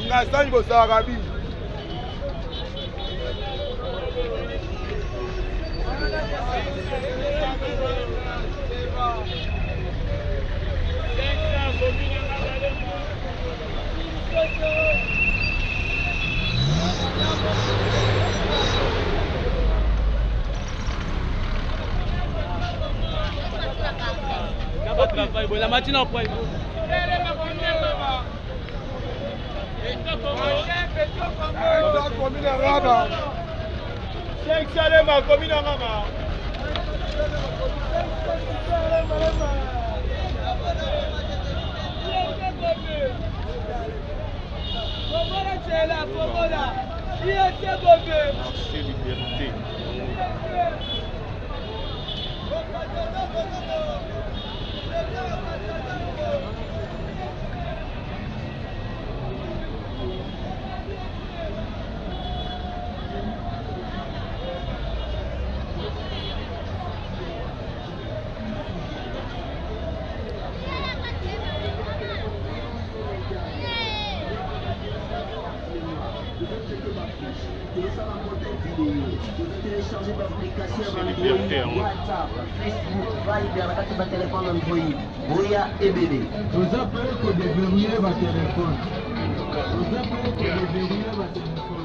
Ngasani bosaka bi. La matinée après. Télécharger l'application Android, WhatsApp, Facebook, Viber, la téléphone Android, Boya et bébé. Vous appelez que de verrouiller votre téléphone. Vous appelez que de verrouiller votre téléphone.